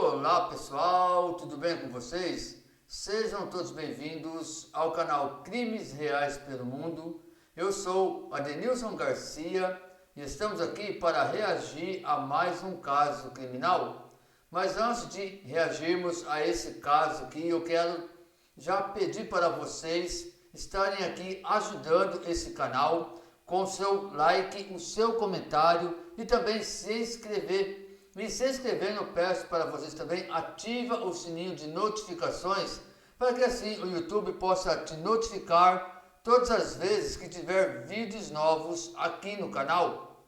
Olá pessoal, tudo bem com vocês? Sejam todos bem-vindos ao canal Crimes Reais pelo Mundo. Eu sou Adenilson Garcia e estamos aqui para reagir a mais um caso criminal. Mas antes de reagirmos a esse caso aqui, eu quero já pedir para vocês estarem aqui ajudando esse canal com o seu like, o seu comentário e também se inscrever. E se inscrevendo, eu peço para vocês também ativa o sininho de notificações para que assim o YouTube possa te notificar todas as vezes que tiver vídeos novos aqui no canal.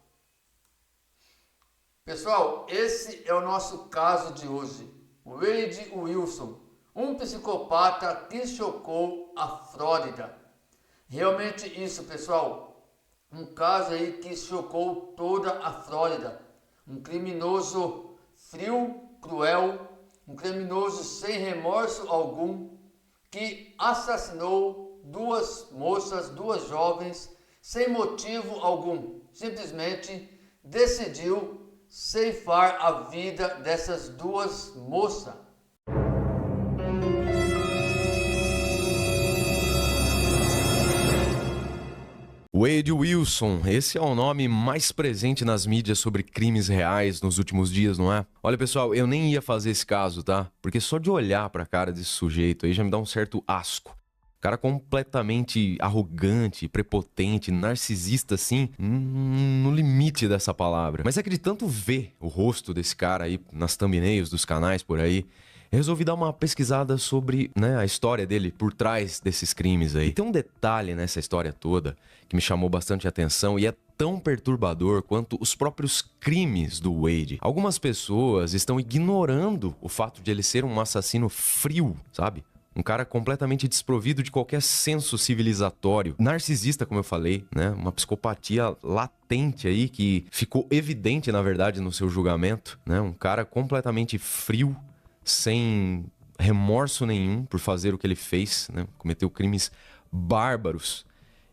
Pessoal, esse é o nosso caso de hoje. Wade Wilson, um psicopata que chocou a Flórida. Realmente isso, pessoal, um caso aí que chocou toda a Flórida. Um criminoso frio, cruel, um criminoso sem remorso algum, que assassinou duas moças, duas jovens, sem motivo algum. Simplesmente decidiu ceifar a vida dessas duas moças. Wade Wilson, esse é o nome mais presente nas mídias sobre crimes reais nos últimos dias, não é? Olha pessoal, eu nem ia fazer esse caso, tá? Porque só de olhar pra cara desse sujeito aí já me dá um certo asco. Cara completamente arrogante, prepotente, narcisista assim, no limite dessa palavra. Mas é que de tanto ver o rosto desse cara aí nas thumbnails dos canais por aí, eu resolvi dar uma pesquisada sobre, a história dele por trás desses crimes aí. E tem um detalhe nessa história toda que me chamou bastante atenção e é tão perturbador quanto os próprios crimes do Wade. Algumas pessoas estão ignorando o fato de ele ser um assassino frio, sabe? Um cara completamente desprovido de qualquer senso civilizatório. Narcisista, como eu falei, né? Uma psicopatia latente aí que ficou evidente, na verdade, no seu julgamento, né? Um cara completamente frio, sem remorso nenhum por fazer o que ele fez, né? Cometeu crimes bárbaros.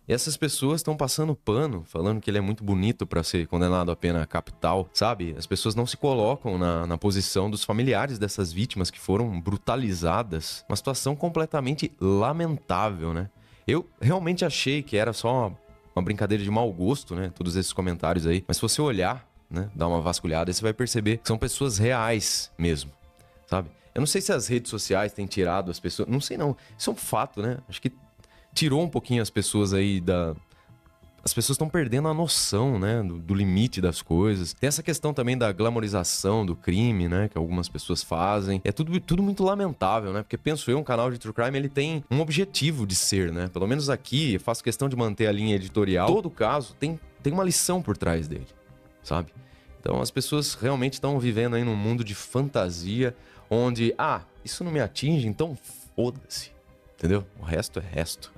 E essas pessoas estão passando pano, falando que ele é muito bonito para ser condenado à pena capital, sabe? As pessoas não se colocam na posição dos familiares dessas vítimas que foram brutalizadas. Uma situação completamente lamentável, né? Eu realmente achei que era só uma brincadeira de mau gosto, né? Todos esses comentários aí. Mas se você olhar, né? Dar uma vasculhada, você vai perceber que são pessoas reais mesmo, sabe? Eu não sei se as redes sociais têm tirado as pessoas... Não sei não. Isso é um fato, né? Acho que tirou um pouquinho as pessoas aí da... As pessoas estão perdendo a noção, né, do limite das coisas. Tem essa questão também da glamorização do crime, né, que algumas pessoas fazem. É tudo muito lamentável, né, porque penso eu, um canal de True Crime, ele tem um objetivo de ser, né. Pelo menos aqui, eu faço questão de manter a linha editorial. Todo caso tem uma lição por trás dele, sabe? Então as pessoas realmente estão vivendo aí num mundo de fantasia, onde, isso não me atinge, então foda-se, entendeu? O resto é resto.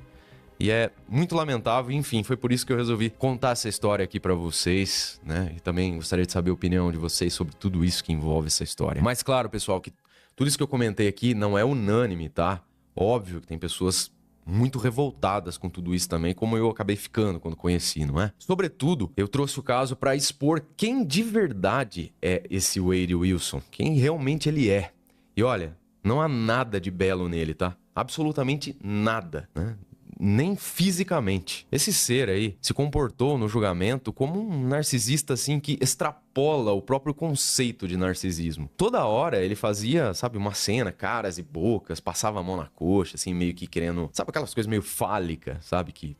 E é muito lamentável, enfim, foi por isso que eu resolvi contar essa história aqui pra vocês, né? E também gostaria de saber a opinião de vocês sobre tudo isso que envolve essa história. Mas claro, pessoal, que tudo isso que eu comentei aqui não é unânime, tá? Óbvio que tem pessoas muito revoltadas com tudo isso também, como eu acabei ficando quando conheci, não é? Sobretudo, eu trouxe o caso pra expor quem de verdade é esse Wade Wilson, quem realmente ele é. E olha, não há nada de belo nele, tá? Absolutamente nada, né? Nem fisicamente. Esse ser aí se comportou no julgamento como um narcisista assim que extrapola o próprio conceito de narcisismo. Toda hora ele fazia, sabe, uma cena, caras e bocas, passava a mão na coxa, assim, meio que querendo... Sabe aquelas coisas meio fálicas, sabe, que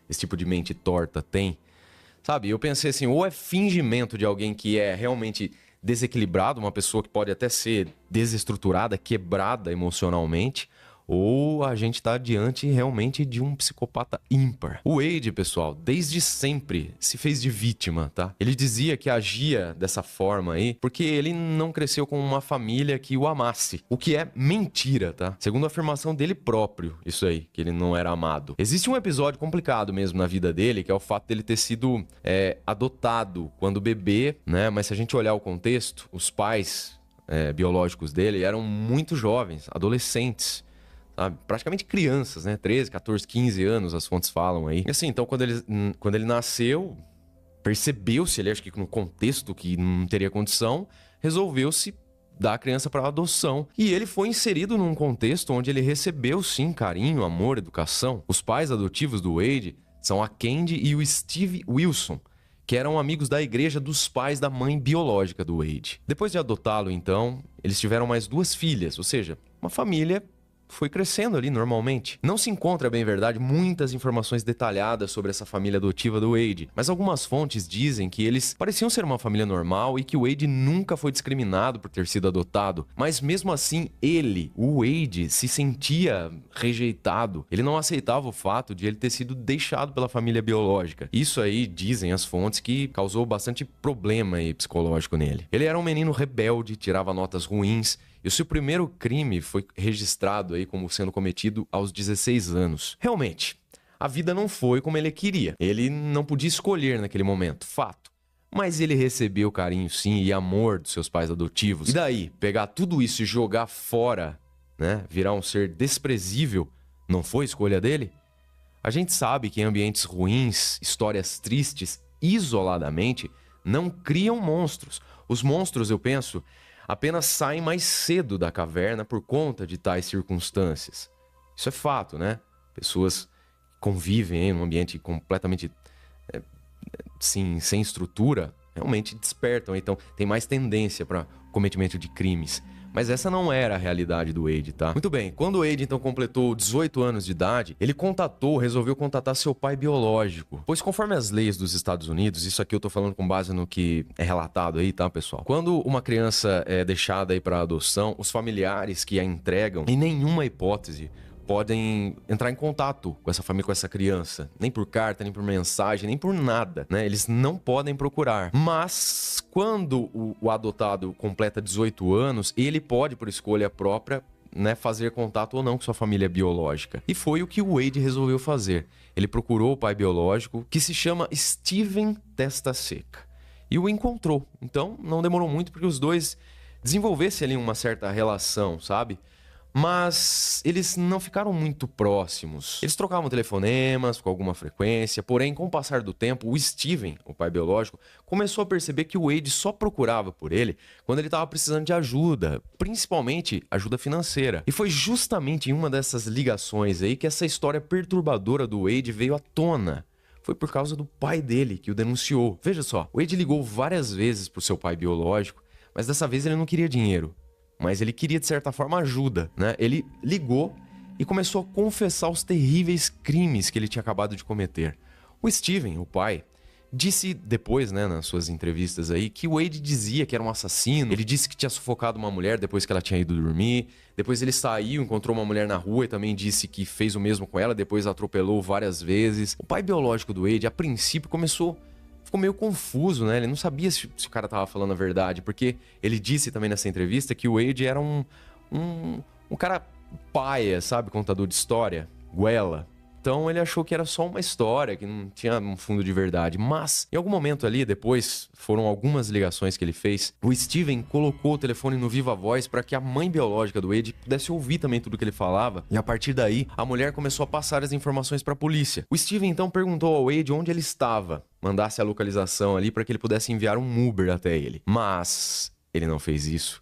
esse tipo de mente torta tem? Sabe, eu pensei assim, ou é fingimento de alguém que é realmente desequilibrado, uma pessoa que pode até ser desestruturada, quebrada emocionalmente, ou a gente tá diante realmente de um psicopata ímpar. O Wade, pessoal, desde sempre se fez de vítima, tá? Ele dizia que agia dessa forma aí porque ele não cresceu com uma família que o amasse, o que é mentira, tá? Segundo a afirmação dele próprio, isso aí, que ele não era amado. Existe um episódio complicado mesmo na vida dele, que é o fato dele ter sido adotado quando bebê, né? Mas se a gente olhar o contexto, os pais biológicos dele eram muito jovens, adolescentes, sabe? Praticamente crianças, né? 13, 14, 15 anos, as fontes falam aí. E assim, então quando ele nasceu, percebeu-se, ele acho que no contexto que não teria condição, resolveu-se dar a criança para adoção. E ele foi inserido num contexto onde ele recebeu, sim, carinho, amor, educação. Os pais adotivos do Wade são a Candy e o Steve Wilson, que eram amigos da igreja dos pais da mãe biológica do Wade. Depois de adotá-lo, então, eles tiveram mais 2 filhas, ou seja, uma família foi crescendo ali normalmente. Não se encontra, bem verdade, muitas informações detalhadas sobre essa família adotiva do Wade, mas algumas fontes dizem que eles pareciam ser uma família normal e que o Wade nunca foi discriminado por ter sido adotado, mas mesmo assim o Wade, se sentia rejeitado. Ele não aceitava o fato de ele ter sido deixado pela família biológica. Isso aí, dizem as fontes, que causou bastante problema aí psicológico nele. Ele era um menino rebelde, tirava notas ruins, e o seu primeiro crime foi registrado aí como sendo cometido aos 16 anos. Realmente, a vida não foi como ele queria. Ele não podia escolher naquele momento, fato. Mas ele recebeu carinho sim e amor dos seus pais adotivos. E daí, pegar tudo isso e jogar fora, né, virar um ser desprezível, não foi escolha dele? A gente sabe que em ambientes ruins, histórias tristes, isoladamente, não criam monstros. Os monstros, eu penso, apenas saem mais cedo da caverna por conta de tais circunstâncias. Isso é fato, né? Pessoas convivem em um ambiente completamente sem estrutura, realmente despertam, então tem mais tendência para cometimento de crimes. Mas essa não era a realidade do Wade, tá? Muito bem, quando o Wade então completou 18 anos de idade, ele resolveu contatar seu pai biológico. Pois conforme as leis dos Estados Unidos, isso aqui eu tô falando com base no que é relatado aí, tá, pessoal? Quando uma criança é deixada aí para adoção, os familiares que a entregam, em nenhuma hipótese, podem entrar em contato com essa família, com essa criança. Nem por carta, nem por mensagem, nem por nada, né? Eles não podem procurar. Mas quando o adotado completa 18 anos, ele pode, por escolha própria, né, fazer contato ou não com sua família biológica. E foi o que o Wade resolveu fazer. Ele procurou o pai biológico, que se chama Steven Testa Seca, e o encontrou. Então, não demorou muito porque os dois desenvolvessem ali uma certa relação, sabe? Mas eles não ficaram muito próximos. Eles trocavam telefonemas com alguma frequência, porém, com o passar do tempo, o Steven, o pai biológico, começou a perceber que o Wade só procurava por ele quando ele estava precisando de ajuda, principalmente ajuda financeira. E foi justamente em uma dessas ligações aí que essa história perturbadora do Wade veio à tona. Foi por causa do pai dele que o denunciou. Veja só, o Wade ligou várias vezes pro seu pai biológico, mas dessa vez ele não queria dinheiro. Mas ele queria, de certa forma, ajuda, né? Ele ligou e começou a confessar os terríveis crimes que ele tinha acabado de cometer. O Steven, o pai, disse depois, né, nas suas entrevistas aí, que o Wade dizia que era um assassino. Ele disse que tinha sufocado uma mulher depois que ela tinha ido dormir. Depois ele saiu, encontrou uma mulher na rua e também disse que fez o mesmo com ela, depois atropelou várias vezes. O pai biológico do Wade, a princípio, ficou meio confuso, né? Ele não sabia se o cara tava falando a verdade, porque ele disse também nessa entrevista que o Wade era um cara paia, sabe? Contador de história, goela. Então ele achou que era só uma história, que não tinha um fundo de verdade. Mas, em algum momento ali, depois, foram algumas ligações que ele fez, o Steven colocou o telefone no viva voz para que a mãe biológica do Wade pudesse ouvir também tudo que ele falava. E a partir daí, a mulher começou a passar as informações para a polícia. O Steven então perguntou ao Wade onde ele estava, mandasse a localização ali para que ele pudesse enviar um Uber até ele. Mas ele não fez isso.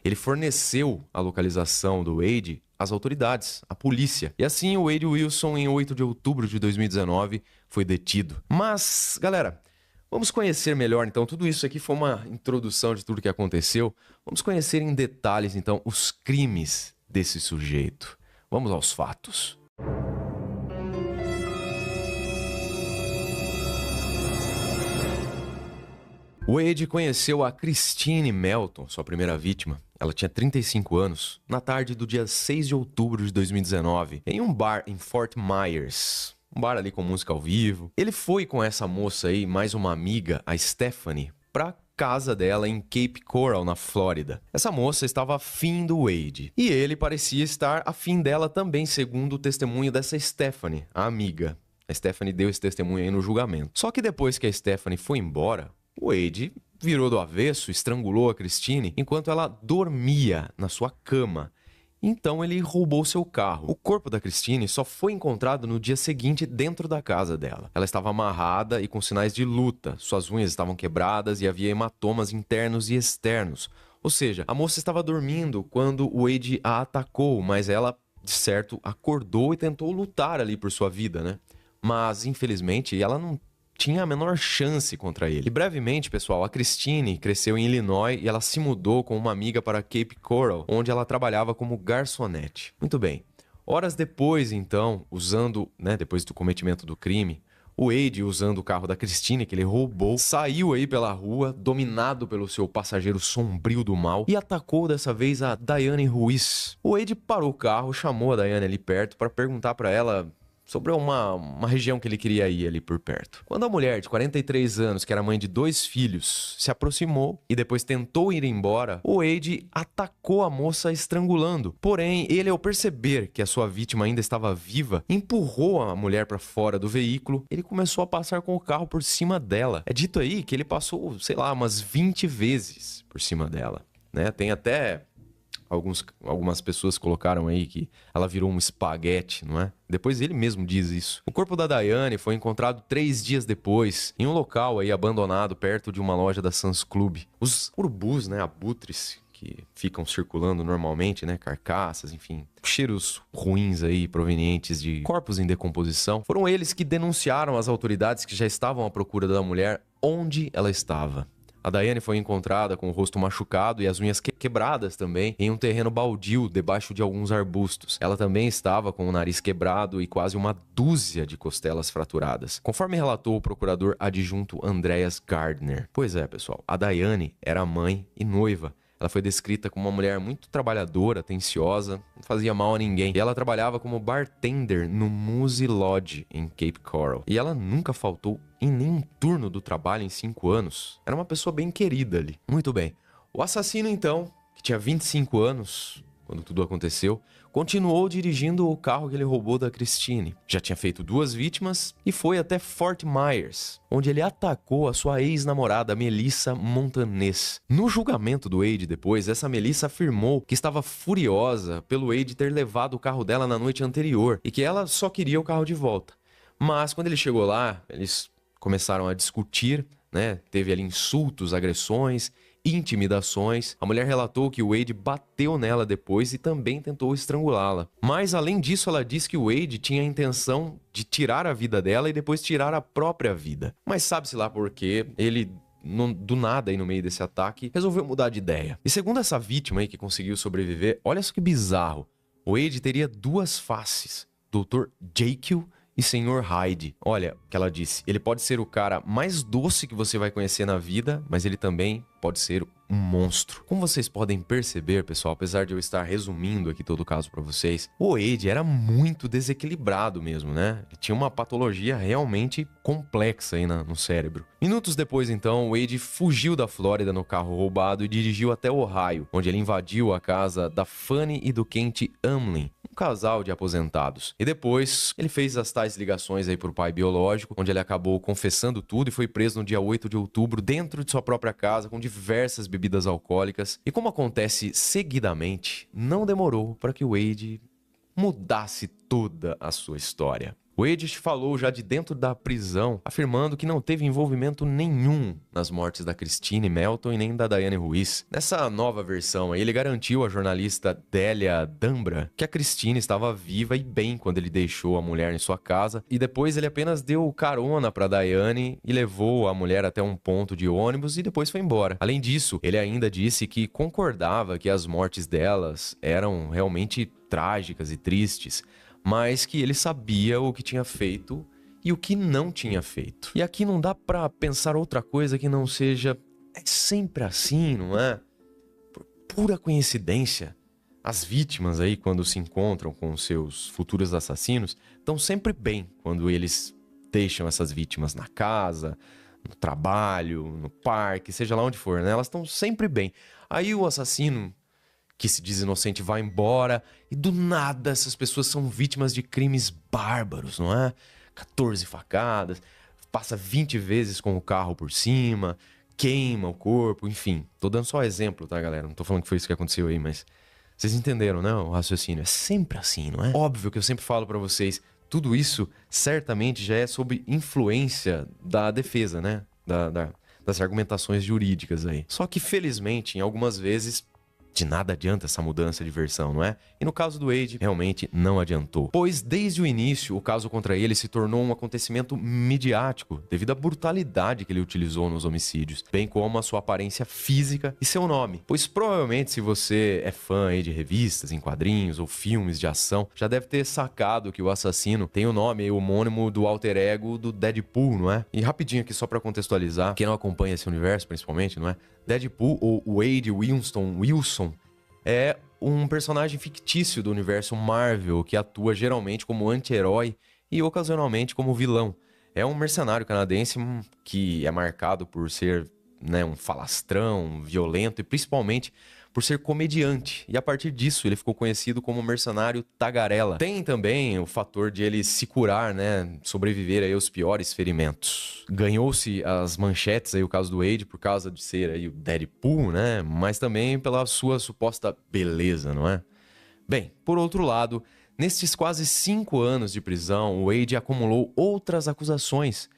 Ele forneceu a localização do Wade às autoridades, à polícia. E assim o Wade Wilson, em 8 de outubro de 2019, foi detido. Mas, galera, vamos conhecer melhor, então. Tudo isso aqui foi uma introdução de tudo que aconteceu. Vamos conhecer em detalhes, então, os crimes desse sujeito. Vamos aos fatos. Wade conheceu a Christine Melton, sua primeira vítima. Ela tinha 35 anos, na tarde do dia 6 de outubro de 2019, em um bar em Fort Myers. Um bar ali com música ao vivo. Ele foi com essa moça aí, mais uma amiga, a Stephanie, pra casa dela em Cape Coral, na Flórida. Essa moça estava afim do Wade. E ele parecia estar afim dela também, segundo o testemunho dessa Stephanie, a amiga. A Stephanie deu esse testemunho aí no julgamento. Só que depois que a Stephanie foi embora, o Wade virou do avesso, estrangulou a Christine enquanto ela dormia na sua cama. Então ele roubou seu carro. O corpo da Christine só foi encontrado no dia seguinte dentro da casa dela. Ela estava amarrada e com sinais de luta. Suas unhas estavam quebradas e havia hematomas internos e externos, Ou seja, a moça estava dormindo quando o Wade a atacou, mas ela, de certo, acordou e tentou lutar ali por sua vida, né? Mas, infelizmente, ela não tinha a menor chance contra ele. E brevemente, pessoal, a Christine cresceu em Illinois e ela se mudou com uma amiga para Cape Coral, onde ela trabalhava como garçonete. Muito bem. Horas depois, então, depois do cometimento do crime, o Wade, usando o carro da Christine, que ele roubou, saiu aí pela rua, dominado pelo seu passageiro sombrio do mal, e atacou dessa vez a Diane Ruiz. O Wade parou o carro, chamou a Diane ali perto para perguntar para ela sobre uma região que ele queria ir ali por perto. Quando a mulher de 43 anos, que era mãe de 2 filhos, se aproximou e depois tentou ir embora, o Wade atacou a moça estrangulando. Porém, ele, ao perceber que a sua vítima ainda estava viva, empurrou a mulher para fora do veículo. Ele começou a passar com o carro por cima dela. É dito aí que ele passou, umas 20 vezes por cima dela, né? Tem até algumas pessoas colocaram aí que ela virou um espaguete, não é? Depois ele mesmo diz isso. O corpo da Diane foi encontrado 3 dias depois, em um local aí abandonado perto de uma loja da Sam's Club. Os urubus, né, abutres, que ficam circulando normalmente, né, carcaças, enfim, cheiros ruins aí provenientes de corpos em decomposição, foram eles que denunciaram às autoridades que já estavam à procura da mulher onde ela estava. A Diane foi encontrada com o rosto machucado e as unhas quebradas também em um terreno baldio debaixo de alguns arbustos. Ela também estava com o nariz quebrado e quase uma dúzia de costelas fraturadas, conforme relatou o procurador adjunto Andreas Gardner. Pois é, pessoal, a Diane era mãe e noiva. Ela foi descrita como uma mulher muito trabalhadora, atenciosa, não fazia mal a ninguém. E ela trabalhava como bartender no Muse Lodge, em Cape Coral. E ela nunca faltou em nenhum turno do trabalho em 5 anos. Era uma pessoa bem querida ali. Muito bem. O assassino, então, que tinha 25 anos quando tudo aconteceu, continuou dirigindo o carro que ele roubou da Christine. Já tinha feito 2 vítimas e foi até Fort Myers, onde ele atacou a sua ex-namorada Melissa Montanez. No julgamento do Wade depois, essa Melissa afirmou que estava furiosa pelo Wade ter levado o carro dela na noite anterior e que ela só queria o carro de volta. Mas quando ele chegou lá, eles começaram a discutir, né? Teve ali insultos, agressões, intimidações. A mulher relatou que o Wade bateu nela depois e também tentou estrangulá-la. Mas além disso, ela disse que o Wade tinha a intenção de tirar a vida dela e depois tirar a própria vida. Mas sabe-se lá por quê, ele do nada aí no meio desse ataque resolveu mudar de ideia. E segundo essa vítima aí que conseguiu sobreviver, olha só que bizarro. O Wade teria 2 faces, Dr. Jekyll e Sr. Hyde. Olha o que ela disse. Ele pode ser o cara mais doce que você vai conhecer na vida, mas ele também pode ser um monstro. Como vocês podem perceber, pessoal, apesar de eu estar resumindo aqui todo o caso pra vocês, o Wade era muito desequilibrado mesmo, né? Ele tinha uma patologia realmente complexa aí no cérebro. Minutos depois, então, o Wade fugiu da Flórida no carro roubado e dirigiu até Ohio, onde ele invadiu a casa da Fanny e do Kent Amlin, um casal de aposentados. E depois, ele fez as tais ligações aí pro pai biológico, onde ele acabou confessando tudo e foi preso no dia 8 de outubro dentro de sua própria casa com diversas bebidas alcoólicas. E como acontece seguidamente, não demorou para que o Wade mudasse toda a sua história. O Wade falou já de dentro da prisão, afirmando que não teve envolvimento nenhum nas mortes da Christine Melton e nem da Diane Ruiz. Nessa nova versão, ele garantiu à jornalista Delia Dambra que a Christine estava viva e bem quando ele deixou a mulher em sua casa, e depois ele apenas deu carona para Diane e levou a mulher até um ponto de ônibus e depois foi embora. Além disso, ele ainda disse que concordava que as mortes delas eram realmente trágicas e tristes, mas que ele sabia o que tinha feito e o que não tinha feito. E aqui não dá pra pensar outra coisa que não seja... É sempre assim, não é? Por pura coincidência, as vítimas aí, quando se encontram com seus futuros assassinos, estão sempre bem quando eles deixam essas vítimas na casa, no trabalho, no parque, seja lá onde for, né? Elas estão sempre bem. Aí o assassino, que se diz inocente, vai embora e do nada essas pessoas são vítimas de crimes bárbaros, não é? 14 facadas, passa 20 vezes com o carro por cima, queima o corpo, enfim. Tô dando só exemplo, tá, galera? Não tô falando que foi isso que aconteceu aí, mas vocês entenderam, né? O raciocínio é sempre assim, não é? Óbvio que eu sempre falo pra vocês, tudo isso certamente já é sob influência da defesa, né? das argumentações jurídicas aí. Só que, felizmente, em algumas vezes, de nada adianta essa mudança de versão, não é? E no caso do Wade, realmente não adiantou. Pois, desde o início, o caso contra ele se tornou um acontecimento midiático, devido à brutalidade que ele utilizou nos homicídios, bem como a sua aparência física e seu nome. Pois, provavelmente, se você é fã aí de revistas, em quadrinhos ou filmes de ação, já deve ter sacado que o assassino tem o nome aí, homônimo do alter ego do Deadpool, não é? E rapidinho aqui, só pra contextualizar, quem não acompanha esse universo, principalmente, não é? Deadpool, ou Wade Wilson, é um personagem fictício do universo Marvel que atua geralmente como anti-herói e ocasionalmente como vilão. É um mercenário canadense que é marcado por ser, né, um falastrão, violento e principalmente por ser comediante. E a partir disso ele ficou conhecido como mercenário tagarela. Tem também o fator de ele se curar, né, sobreviver aí aos piores ferimentos. Ganhou-se as manchetes aí o caso do Wade por causa de ser aí o Deadpool, né, mas também pela sua suposta beleza, não é? Bem, por outro lado, nestes quase 5 anos de prisão, o Wade acumulou outras acusações.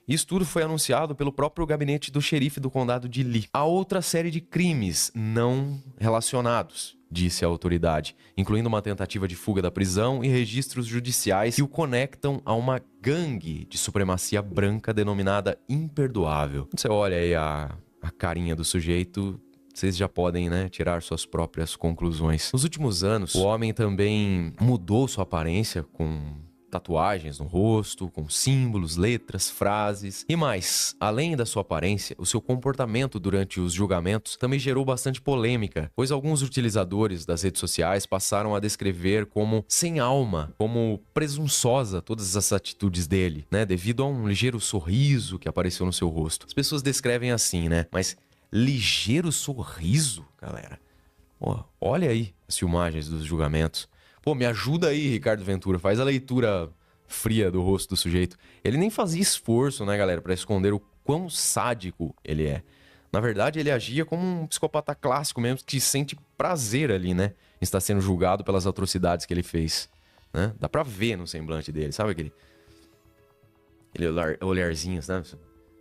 Isso tudo foi anunciado pelo próprio gabinete do xerife do condado de Lee. Há outra série de crimes não relacionados, disse a autoridade, incluindo uma tentativa de fuga da prisão e registros judiciais que o conectam a uma gangue de supremacia branca denominada Imperdoável. Quando você olha aí a carinha do sujeito, vocês já podem, né, tirar suas próprias conclusões. Nos últimos anos, o homem também mudou sua aparência com tatuagens no rosto, com símbolos, letras, frases e mais. Além da sua aparência, o seu comportamento durante os julgamentos também gerou bastante polêmica, pois alguns utilizadores das redes sociais passaram a descrever como sem alma, como presunçosa todas as atitudes dele, né, devido a um ligeiro sorriso que apareceu no seu rosto. As pessoas descrevem assim, né, mas ligeiro sorriso, galera. Pô, olha aí as filmagens dos julgamentos. Pô, me ajuda aí, Ricardo Ventura, faz a leitura fria do rosto do sujeito. Ele nem fazia esforço, né, galera, pra esconder o quão sádico ele é. Na verdade, ele agia como um psicopata clássico mesmo, que sente prazer ali, né, em estar sendo julgado pelas atrocidades que ele fez, né? Dá pra ver no semblante dele, sabe aquele olharzinho, sabe?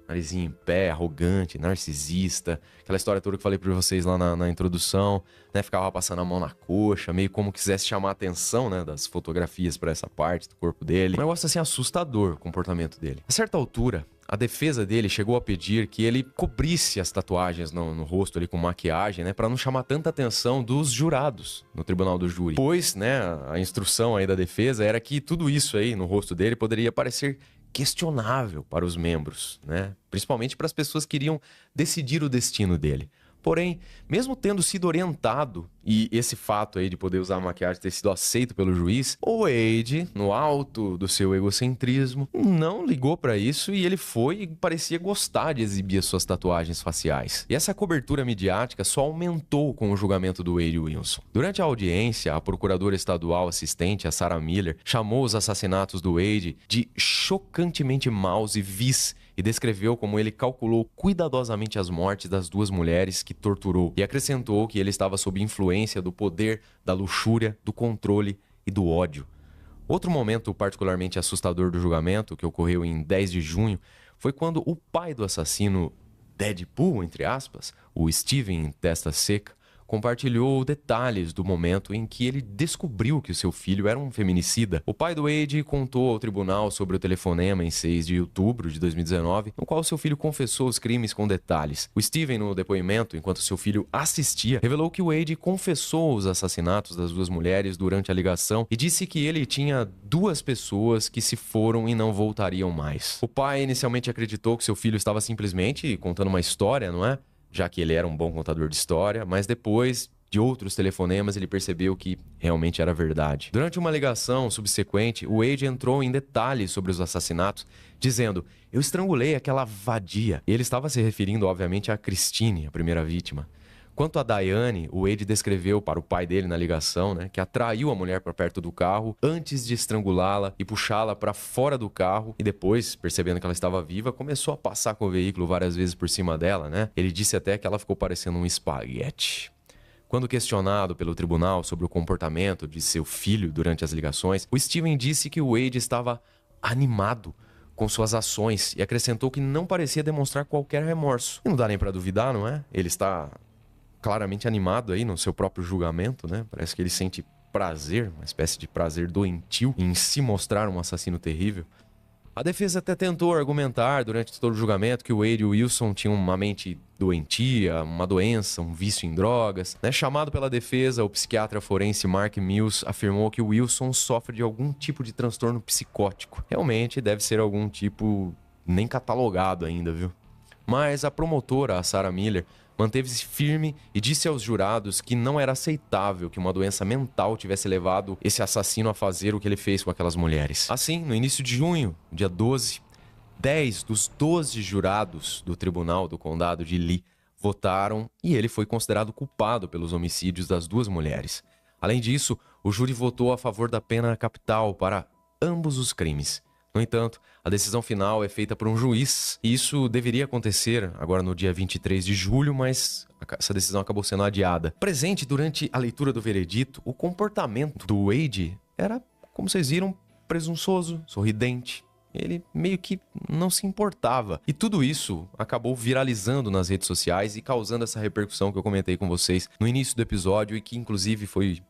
Narizinho em pé, arrogante, narcisista. Aquela história toda que eu falei pra vocês lá na introdução, né? Ficava passando a mão na coxa, meio como quisesse chamar a atenção, né, das fotografias pra essa parte do corpo dele. Um negócio assim assustador o comportamento dele. A certa altura, a defesa dele chegou a pedir que ele cobrisse as tatuagens no rosto ali com maquiagem, né, pra não chamar tanta atenção dos jurados no tribunal do júri. Pois, né, a instrução aí da defesa era que tudo isso aí no rosto dele poderia parecer questionável para os membros, né? Principalmente para as pessoas que iriam decidir o destino dele. Porém, mesmo tendo sido orientado, e esse fato aí de poder usar a maquiagem ter sido aceito pelo juiz, o Wade, no alto do seu egocentrismo, não ligou pra isso e ele foi e parecia gostar de exibir as suas tatuagens faciais. E essa cobertura midiática só aumentou com o julgamento do Wade Wilson. Durante a audiência, a procuradora estadual assistente, a Sarah Miller, chamou os assassinatos do Wade de chocantemente maus e vis, e descreveu como ele calculou cuidadosamente as mortes das 2 mulheres que torturou, e acrescentou que ele estava sob influência do poder, da luxúria, do controle e do ódio. Outro momento particularmente assustador do julgamento, que ocorreu em 10 de junho, foi quando o pai do assassino Deadpool, entre aspas, o Steven Testa Seca, compartilhou detalhes do momento em que ele descobriu que o seu filho era um feminicida. O pai do Wade contou ao tribunal sobre o telefonema em 6 de outubro de 2019, no qual seu filho confessou os crimes com detalhes. O Steven, no depoimento, enquanto seu filho assistia, revelou que o Wade confessou os assassinatos das 2 mulheres durante a ligação e disse que ele tinha 2 pessoas que se foram e não voltariam mais. O pai inicialmente acreditou que seu filho estava simplesmente contando uma história, não é? Já que ele era um bom contador de história, mas depois de outros telefonemas ele percebeu que realmente era verdade. Durante uma ligação subsequente, o Wade entrou em detalhes sobre os assassinatos, dizendo: "Eu estrangulei aquela vadia." Ele estava se referindo, obviamente, a Christine, a primeira vítima. Quanto a Diane, o Wade descreveu para o pai dele na ligação, né, que atraiu a mulher para perto do carro antes de estrangulá-la e puxá-la para fora do carro, e depois, percebendo que ela estava viva, começou a passar com o veículo várias vezes por cima dela, né? Ele disse até que ela ficou parecendo um espaguete. Quando questionado pelo tribunal sobre o comportamento de seu filho durante as ligações, o Steven disse que o Wade estava animado, com suas ações e acrescentou que não parecia demonstrar qualquer remorso. E não dá nem pra duvidar, não é? Ele está claramente animado aí no seu próprio julgamento, né? Parece que ele sente prazer, uma espécie de prazer doentio em se mostrar um assassino terrível. A defesa até tentou argumentar durante todo o julgamento que o Wade Wilson tinha uma mente doentia, uma doença, um vício em drogas, né? Chamado pela defesa, o psiquiatra forense Mark Mills afirmou que o Wilson sofre de algum tipo de transtorno psicótico. Realmente deve ser algum tipo nem catalogado ainda, viu? Mas a promotora, a Sarah Miller, manteve-se firme e disse aos jurados que não era aceitável que uma doença mental tivesse levado esse assassino a fazer o que ele fez com aquelas mulheres. Assim, no início de junho, dia 12, 10 dos 12 jurados do Tribunal do Condado de Lee votaram e ele foi considerado culpado pelos homicídios das duas mulheres. Além disso, o júri votou a favor da pena capital para ambos os crimes. No entanto, a decisão final é feita por um juiz e isso deveria acontecer agora no dia 23 de julho, mas essa decisão acabou sendo adiada. Presente durante a leitura do veredito, o comportamento do Wade era, como vocês viram, presunçoso, sorridente. Ele meio que não se importava. E tudo isso acabou viralizando nas redes sociais e causando essa repercussão que eu comentei com vocês no início do episódio e que inclusive foi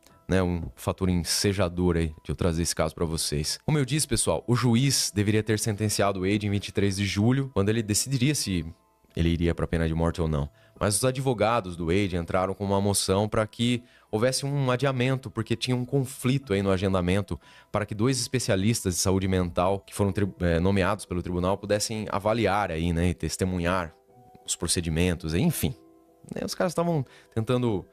um fator ensejador aí de eu trazer esse caso pra vocês. Como eu disse, pessoal, o juiz deveria ter sentenciado o Wade em 23 de julho, quando ele decidiria se ele iria pra pena de morte ou não. Mas os advogados do Wade entraram com uma moção para que houvesse um adiamento, porque tinha um conflito aí no agendamento para que 2 especialistas de saúde mental que foram nomeados pelo tribunal pudessem avaliar aí, né, e testemunhar os procedimentos, enfim. Os caras estavam tentando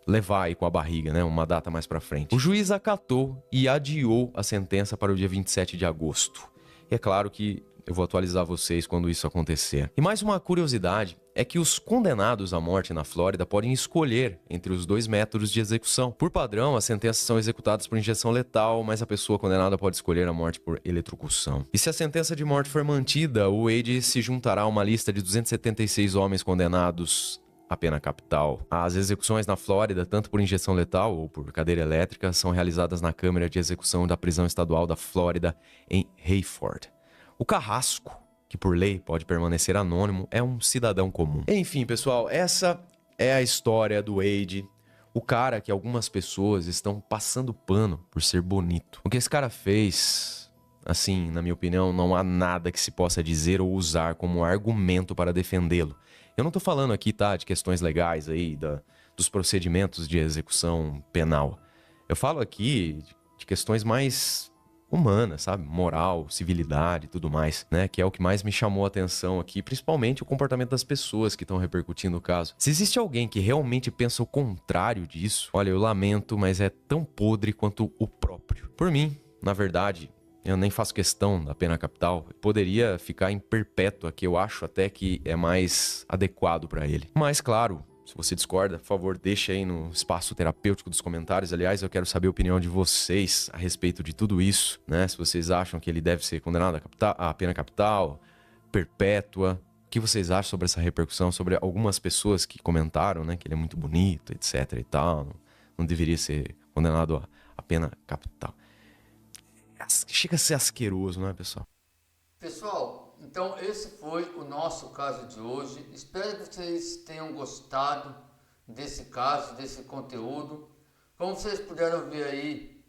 levar aí com a barriga, né, uma data mais pra frente. O juiz acatou e adiou a sentença para o dia 27 de agosto. E é claro que eu vou atualizar vocês quando isso acontecer. E mais uma curiosidade é que os condenados à morte na Flórida podem escolher entre os 2 métodos de execução. Por padrão, as sentenças são executadas por injeção letal, mas a pessoa condenada pode escolher a morte por eletrocução. E se a sentença de morte for mantida, o Wade se juntará a uma lista de 276 homens condenados a pena capital. As execuções na Flórida, tanto por injeção letal ou por cadeira elétrica, são realizadas na Câmara de Execução da Prisão Estadual da Flórida, em Hayford. O carrasco, que por lei pode permanecer anônimo, é um cidadão comum. Enfim, pessoal, essa é a história do Wade, o cara que algumas pessoas estão passando pano por ser bonito. O que esse cara fez, assim, na minha opinião, não há nada que se possa dizer ou usar como argumento para defendê-lo. Eu não tô falando aqui, tá, de questões legais aí, dos procedimentos de execução penal. Eu falo aqui de questões mais humanas, sabe? Moral, civilidade e tudo mais, né? Que é o que mais me chamou a atenção aqui, principalmente o comportamento das pessoas que estão repercutindo o caso. Se existe alguém que realmente pensa o contrário disso, olha, eu lamento, mas é tão podre quanto o próprio. Por mim, na verdade, eu nem faço questão da pena capital. Poderia ficar em perpétua, que eu acho até que é mais adequado para ele. Mas, claro, se você discorda, por favor, deixa aí no espaço terapêutico dos comentários. Aliás, eu quero saber a opinião de vocês a respeito de tudo isso, né? Se vocês acham que ele deve ser condenado à pena capital, perpétua. O que vocês acham sobre essa repercussão? Sobre algumas pessoas que comentaram, né? Que ele é muito bonito, etc e tal. Não deveria ser condenado à pena capital. Chega a ser asqueroso, não é, pessoal? Pessoal, então esse foi o nosso caso de hoje. Espero que vocês tenham gostado desse caso, desse conteúdo. Como vocês puderam ver aí,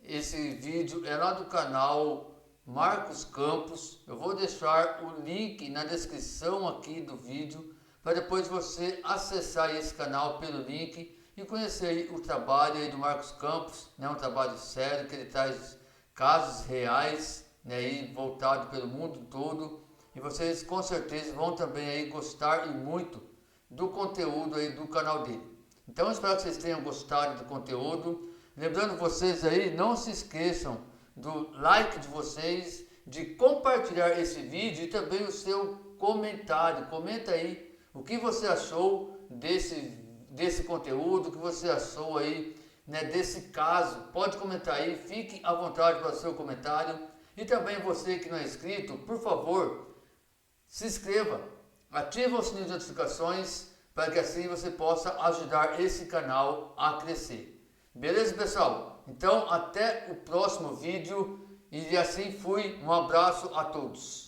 esse vídeo é lá do canal Marcos Campos. Eu vou deixar o link na descrição aqui do vídeo para depois você acessar esse canal pelo link e conhecer aí o trabalho aí do Marcos Campos, né? Um trabalho sério que ele traz casos reais, né, aí voltado pelo mundo todo, e vocês com certeza vão também aí gostar e muito do conteúdo aí do canal dele. Então espero que vocês tenham gostado do conteúdo. Lembrando vocês aí, não se esqueçam do like de vocês, de compartilhar esse vídeo e também o seu comentário. Comenta aí o que você achou desse conteúdo, o que você achou aí, né, desse caso. Pode comentar aí, fique à vontade para o seu comentário. E também você que não é inscrito, por favor, se inscreva, ative o sininho de notificações para que assim você possa ajudar esse canal a crescer. Beleza, pessoal? Então, até o próximo vídeo e assim fui. Um abraço a todos.